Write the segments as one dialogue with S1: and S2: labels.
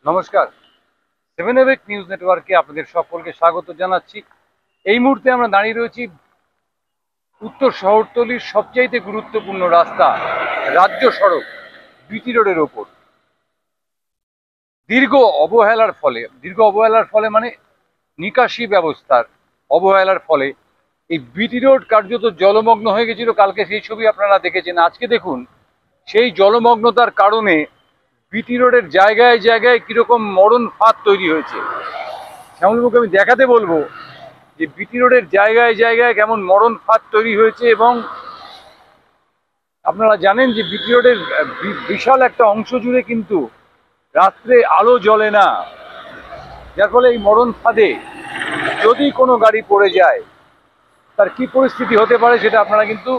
S1: নমস্কার, 7 নিউজ নেটওয়ার্কে আপনাদের সকলকে স্বাগত জানাচ্ছি। এই মুহূর্তে আমরা দাঁড়িয়ে রয়েছি উত্তর শহরতলির সবচাইতে গুরুত্বপূর্ণ রাস্তা রাজ্য সড়ক বিটি রোডের ওপর। দীর্ঘ অবহেলার ফলে মানে নিকাশি ব্যবস্থার অবহেলার ফলে এই বিটি রোড কার্যত জলমগ্ন হয়ে গেছিল। কালকে সেই ছবি আপনারা দেখেছেন। আজকে দেখুন সেই জলমগ্নতার কারণে বিটি রোডের জায়গায় জায়গায় কিরকম মরণ ফাঁদ তৈরি হয়েছে। শ্যামলবাবুকে আমি দেখাতে বলবো যে বিটি রোডের জায়গায় জায়গায় কেমন মরণ ফাঁদ তৈরি হয়েছে। এবং আপনারা জানেন যে বিটি রোডের বিশাল একটা অংশ জুড়ে কিন্তু রাত্রে আলো জ্বলে না, যার ফলে এই মরণ ফাঁদে যদি কোনো গাড়ি পড়ে যায় তার কি পরিস্থিতি হতে পারে সেটা আপনারা কিন্তু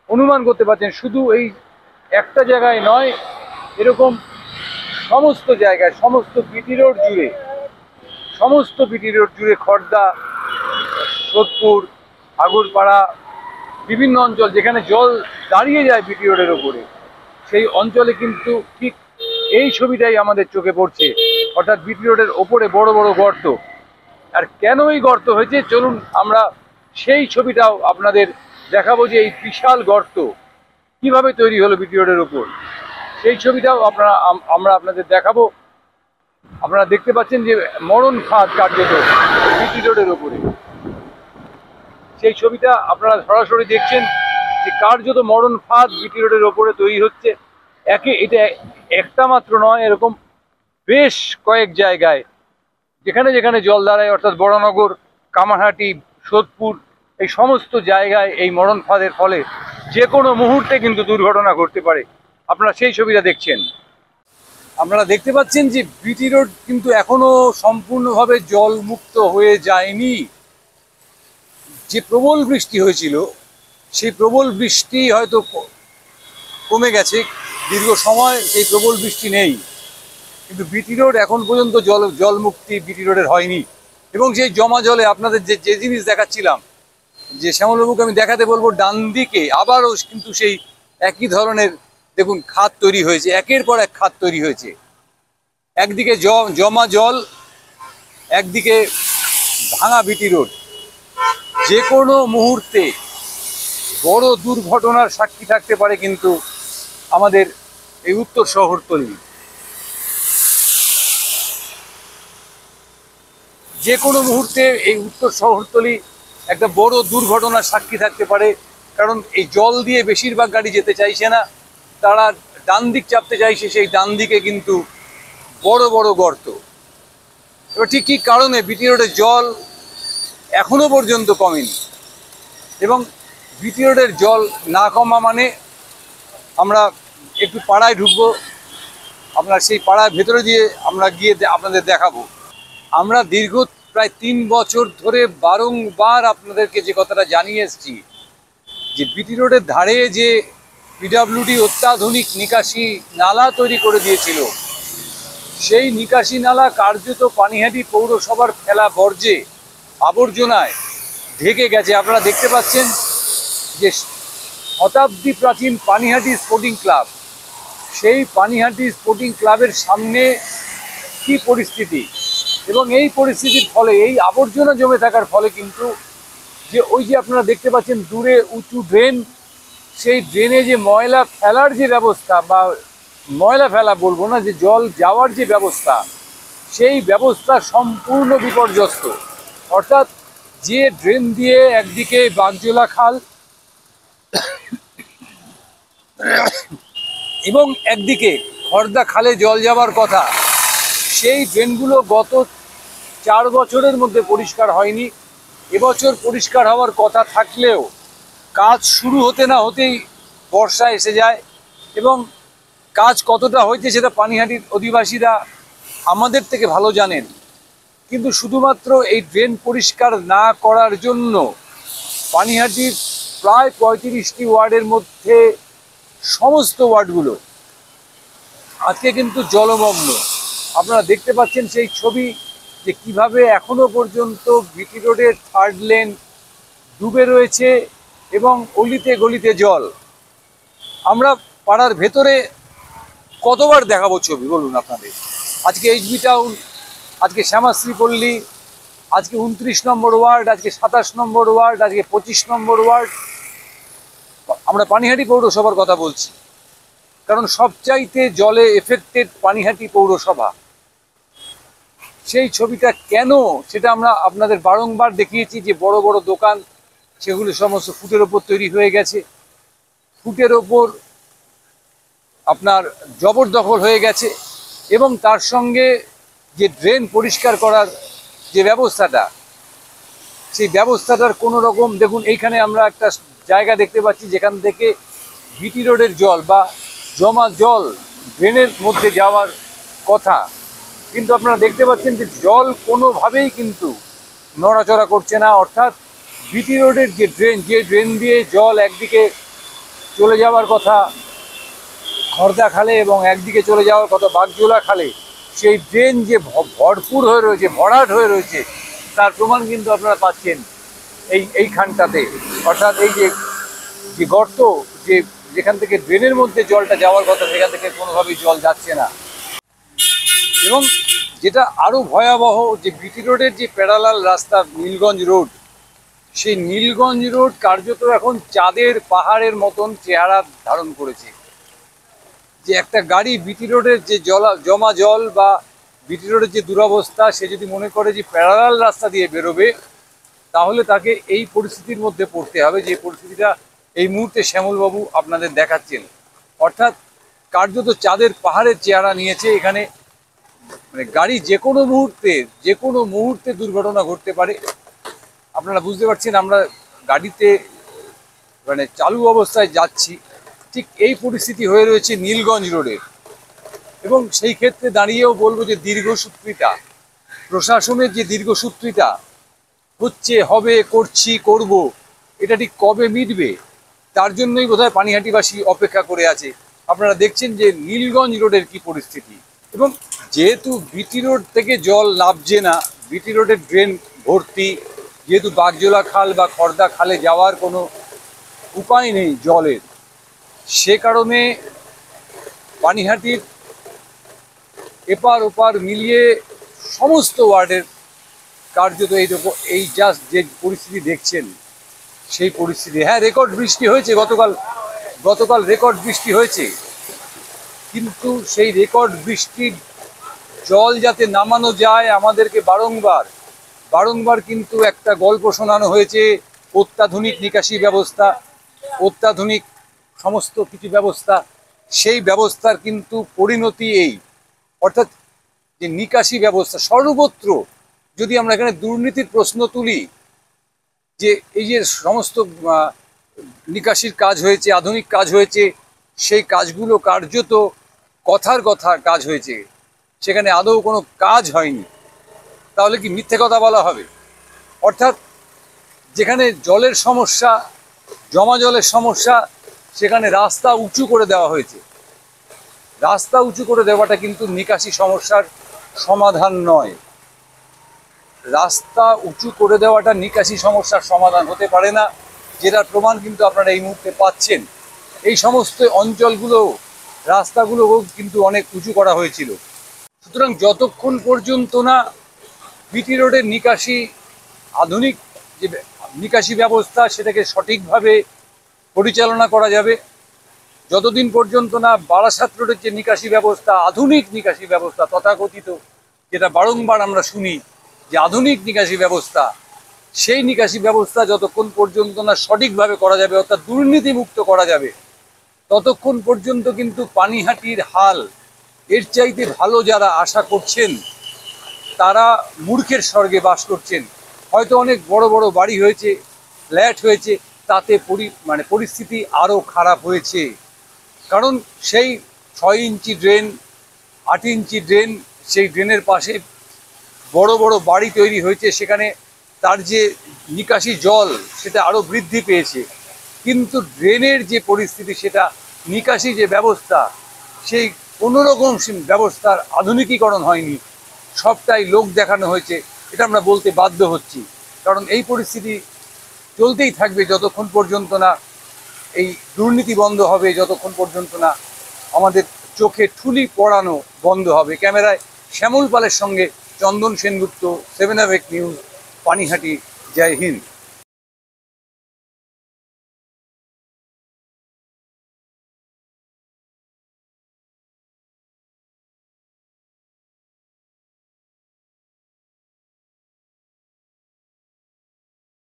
S1: অনুমান করতে পারছেন। শুধু এই একটা জায়গায় নয়, এরকম সমস্ত জায়গায় সমস্ত বিটি রোড জুড়ে খড়দা, সোদপুর, আগরপাড়া, বিভিন্ন অঞ্চল যেখানে জল দাঁড়িয়ে যায় বিটি রোডের ওপরে, সেই অঞ্চলে কিন্তু ঠিক এই ছবিটাই আমাদের চোখে পড়ছে। অর্থাৎ বিটি রোডের ওপরে বড় বড় গর্ত। আর কেন এই গর্ত হয়েছে চলুন আমরা সেই ছবিটাও আপনাদের দেখাবো, যে এই বিশাল গর্ত কিভাবে তৈরি হলো বিটি রোডের ওপর। সেই ছবিটাও আমরা আপনাদের দেখাবো। আপনারা দেখতে পাচ্ছেন যে মরণ ফাঁদ কার্যত বিটি রোডের ওপরে। সেই ছবিটা আপনারা সরাসরি দেখছেন যে কার্যত মরণ ফাঁদ বিটি রোডের ওপরে তৈরি হচ্ছে। এটা একটা মাত্র নয়, এরকম বেশ কয়েক জায়গায় যেখানে যেখানে জল দাঁড়ায়, অর্থাৎ বড়নগর, কামারহাটি, সোদপুর, এই সমস্ত জায়গায় এই মরণ ফাঁদের ফলে যে কোনো মুহূর্তে কিন্তু দুর্ঘটনা ঘটতে পারে। আপনারা সেই ছবিটা দেখছেন। আপনারা দেখতে পাচ্ছেন যে বিটি রোড কিন্তু এখনো সম্পূর্ণভাবে জলমুক্ত হয়ে যায়নি। যে প্রবল বৃষ্টি হয়েছিল সেই প্রবল বৃষ্টি হয়তো কমে গেছে, দীর্ঘ সময় সেই প্রবল বৃষ্টি নেই, কিন্তু বিটি রোড এখন পর্যন্ত জলমুক্তি বিটি রোডের হয়নি। এবং সেই জমা জলে আপনাদের যে জিনিস দেখাচ্ছিলাম, যে শ্যামলবাবুকে আমি দেখাতে বলবো, ডান দিকে আবারও কিন্তু সেই একই ধরনের দেখুন খাত তৈরি হয়েছে, একের পর এক খাত তৈরি হয়েছে। একদিকে জমা জল, একদিকে ভাঙা বিটি রোড। যে কোনো মুহূর্তে বড় দুর্ঘটনার সাক্ষী থাকতে পারে কিন্তু আমাদের এই উত্তর শহরতলি। যে কোনো মুহূর্তে এই উত্তর শহরতলি একটা বড় দুর্ঘটনার সাক্ষী থাকতে পারে, কারণ এই জল দিয়ে বেশিরভাগ গাড়ি যেতে চাইছে না, তারা ডান দিক চাপতে চাইছে। সেই ডান দিকে কিন্তু বড় বড় গর্ত। এবার ঠিক কী কারণে বিটি রোডের জল এখনো পর্যন্ত কমেনি, এবং বিটি রোডের জল না কমা মানে আমরা একটু পাড়ায় ঢুকবো, আপনার সেই পাড়ার ভেতরে দিয়ে আমরা গিয়ে আপনাদের দেখাবো। আমরা দীর্ঘ প্রায় 3 বছর ধরে বারংবার আপনাদেরকে যে কথাটা জানিয়ে এসেছি, যে বিটি রোডের ধারে যে পিডব্লিউডি অত্যাধুনিক নিকাশি নালা তৈরি করে দিয়েছিল, সেই নিকাশি নালা কার্যত পানিহাটি পৌরসভার ফেলা বর্জ্যে আবর্জনায় ঢেকে গেছে। আপনারা দেখতে পাচ্ছেন যে শতাব্দী প্রাচীন পানিহাটি স্পোর্টিং ক্লাব, সেই পানিহাটি স্পোর্টিং ক্লাবের সামনে কি পরিস্থিতি। এবং এই পরিস্থিতির ফলে, এই আবর্জনা জমে থাকার ফলে কিন্তু যে ওই যে আপনারা দেখতে পাচ্ছেন দূরে উঁচু ড্রেন, সেই ড্রেনে যে ময়লা ফেলার যে ব্যবস্থা, বা ময়লা ফেলা বলবো না, যে জল যাওয়ার যে ব্যবস্থা, সেই ব্যবস্থা সম্পূর্ণ বিপর্যস্ত। অর্থাৎ যে ড্রেন দিয়ে একদিকে বাগজোলা খাল এবং একদিকে খড়দা খালে জল যাওয়ার কথা, সেই ড্রেনগুলো গত 4 বছরের মধ্যে পরিষ্কার হয়নি। এবছর পরিষ্কার হওয়ার কথা থাকলেও কাজ শুরু হতে না হতেই বর্ষা এসে যায়, এবং কাজ কতটা হয়েছে সেটা পানিহাটির অধিবাসীরা আমাদের থেকে ভালো জানেন। কিন্তু শুধুমাত্র এই ড্রেন পরিষ্কার না করার জন্য পানিহাটির প্রায় 35টি ওয়ার্ডের মধ্যে সমস্ত ওয়ার্ডগুলো আজকে কিন্তু জলমগ্ন। আপনারা দেখতে পাচ্ছেন সেই ছবি, যে কিভাবে এখনো পর্যন্ত বিটি রোডের 3rd লেন ডুবে রয়েছে এবং অলিতে গলিতে জল। আমরা পাড়ার ভেতরে কতবার দেখাবো ছবি বলুন আপনাদের। আজকে এইচবি টাউন, আজকে শ্যামাশ্রী পল্লী, আজকে 29 নম্বর ওয়ার্ড, আজকে 27 নম্বর ওয়ার্ড, আজকে 25 নম্বর ওয়ার্ড, আমরা পানিহাটি পৌরসভার কথা বলছি। কারণ সবচাইতে জলে এফেক্টেড পানিহাটি পৌরসভা। সেই ছবিটা কেন, সেটা আমরা আপনাদের বারংবার দেখিয়েছি যে বড় বড় দোকান সেগুলো সমস্ত ফুটের ওপর তৈরি হয়ে গেছে, ফুটের ওপর আপনার জবরদখল হয়ে গেছে, এবং তার সঙ্গে যে ড্রেন পরিষ্কার করার যে ব্যবস্থাটা, সেই ব্যবস্থাটার কোনো রকম, দেখুন এইখানে আমরা একটা জায়গা দেখতে পাচ্ছি যেখান থেকে বিটি রোডের জল বা জমা জল ড্রেনের মধ্যে যাওয়ার কথা, কিন্তু আপনারা দেখতে পাচ্ছেন যে জল কোনোভাবেই কিন্তু নড়াচড়া করছে না। অর্থাৎ বিটি রোডের যে ড্রেন দিয়ে জল একদিকে চলে যাওয়ার কথা খর্দা খালে এবং একদিকে চলে যাওয়ার কথা বাগজোলা খালে, সেই ড্রেন যে ভরপুর হয়ে রয়েছে, ভরাট হয়ে রয়েছে, তার প্রমাণ কিন্তু আপনারা পাচ্ছেন এইখানটাতে। অর্থাৎ এই যে গর্ত, যেখান থেকে ড্রেনের মধ্যে জলটা যাওয়ার কথা, সেখান থেকে কোনোভাবেই জল যাচ্ছে না। এবং যেটা আরও ভয়াবহ, যে বিটি রোডের যে প্যারালাল রাস্তা নীলগঞ্জ রোড, সেই নীলগঞ্জ রোড কার্যত এখন চাঁদের পাহাড়ের মতন চেহারা ধারণ করেছে। যে একটা গাড়ি বিটি রোডের যে জমা জল বা বিটি রোডের যে দুরবস্থা, সে যদি মনে করে যে প্যারালাল রাস্তা দিয়ে বেরোবে, তাহলে তাকে এই পরিস্থিতির মধ্যে পড়তে হবে, যে পরিস্থিতিটা এই মুহূর্তে শ্যামলবাবু আপনাদের দেখাচ্ছেন। অর্থাৎ কার্যত চাঁদের পাহাড়ের চেহারা নিয়েছে এখানে। মানে গাড়ি যে কোনো মুহূর্তে দুর্ঘটনা ঘটতে পারে। আপনারা বুঝতে পারছেন, আমরা গাড়িতে মানে চালু অবস্থায় যাচ্ছি, ঠিক এই পরিস্থিতি হয়ে রয়েছে নীলগঞ্জ রোডের। এবং সেই ক্ষেত্রে দাঁড়িয়েও বলবো যে দীর্ঘসূত্রিতা, প্রশাসনের যে দীর্ঘসূত্রিতা হচ্ছে, হবে, করব, এটা ঠিক কবে মিটবে, তার জন্যই বোধহয় পানিহাটিবাসী অপেক্ষা করে আছে। আপনারা দেখছেন যে নীলগঞ্জ রোডের কি পরিস্থিতি। এবং যেহেতু বিটি রোড থেকে জল নামছে না, বিটি রোডের ড্রেন ভর্তি, যেহেতু বাগজোলা খাল বা খর্দা খালে যাওয়ার কোনো উপায় নেই জলের, সে কারণে পানিহাটির এপার ওপার মিলিয়ে সমস্ত ওয়ার্ডের কার্যত এই জাস্ট যে পরিস্থিতি দেখছেন, সেই পরিস্থিতি। হ্যাঁ, রেকর্ড বৃষ্টি হয়েছে গতকাল রেকর্ড বৃষ্টি হয়েছে, কিন্তু সেই রেকর্ড বৃষ্টির জল যাতে নামানো যায়, আমাদেরকে বারংবার কিন্তু একটা গল্প শোনানো হয়েছে, অত্যাধুনিক নিকাশি ব্যবস্থা, অত্যাধুনিক সমস্ত কিছু ব্যবস্থা। সেই ব্যবস্থার কিন্তু পরিণতি এই, অর্থাৎ যে নিকাশি ব্যবস্থা সর্বত্র, যদি আমরা এখানে দুর্নীতির প্রশ্ন তুলি, যে এই যে সমস্ত নিকাশির কাজ হয়েছে, আধুনিক কাজ হয়েছে, সেই কাজগুলো কার্যত কথার কাজ হয়েছে, সেখানে আদৌ কোনো কাজ হয়নি, তাহলে কি মিথ্যে কথা বলা হবে? অর্থাৎ যেখানে জলের সমস্যা, জমা জলের সমস্যা, সেখানে রাস্তা উঁচু করে দেওয়া হয়েছে। রাস্তা উঁচু করে দেওয়াটা কিন্তু নিকাশি সমস্যার সমাধান নয়। রাস্তা উঁচু করে দেওয়াটা নিকাশি সমস্যার সমাধান হতে পারে না, যেটার প্রমাণ কিন্তু আপনারা এই মুহূর্তে পাচ্ছেন। এই সমস্ত অঞ্চলগুলো, রাস্তাগুলোও কিন্তু অনেক উঁচু করা হয়েছিল। সুতরাং যতক্ষণ পর্যন্ত না বিটি রোডের নিকাশি, আধুনিক যে নিকাশি ব্যবস্থা, সেটাকে সঠিকভাবে পরিচালনা করা যাবে, যতদিন পর্যন্ত না বারাসাত রোডের যে নিকাশি ব্যবস্থা, আধুনিক নিকাশি ব্যবস্থা তথাকথিত, যেটা বারংবার আমরা শুনি যে আধুনিক নিকাশি ব্যবস্থা, সেই নিকাশি ব্যবস্থা যতক্ষণ পর্যন্ত না সঠিকভাবে করা যাবে, অর্থাৎ দুর্নীতিমুক্ত করা যাবে, ততক্ষণ পর্যন্ত কিন্তু পানিহাটির হাল এর চাইতে ভালো যারা আশা করছেন, তারা মূর্খের স্বর্গে বাস করছেন। হয়তো অনেক বড় বড় বাড়ি হয়েছে, ফ্ল্যাট হয়েছে, তাতে পরিস্থিতি আরও খারাপ হয়েছে। কারণ সেই 6 ইঞ্চি ড্রেন, 8 ইঞ্চি ড্রেন, সেই ড্রেনের পাশে বড় বড় বাড়ি তৈরি হয়েছে, সেখানে তার যে নিকাশি জল সেটা আরও বৃদ্ধি পেয়েছে, কিন্তু ড্রেনের যে পরিস্থিতি, সেটা নিকাশি যে ব্যবস্থা, সেই কোনোরকম ব্যবস্থার আধুনিকীকরণ হয়নি, সবটাই লোক দেখানো হয়েছে। এটা আমরা বলতে বাধ্য হচ্ছি, কারণ এই পরিস্থিতি চলতেই থাকবে যতক্ষণ পর্যন্ত না এই দুর্নীতি বন্ধ হবে, যতক্ষণ পর্যন্ত না আমাদের চোখে ঠুলি পড়ানো বন্ধ হবে। ক্যামেরায় শ্যামল পালের সঙ্গে চন্দন সেনগুপ্ত, 7 অ্যাওয়েক নিউজ, পানিহাটি। জয় হিন্দ।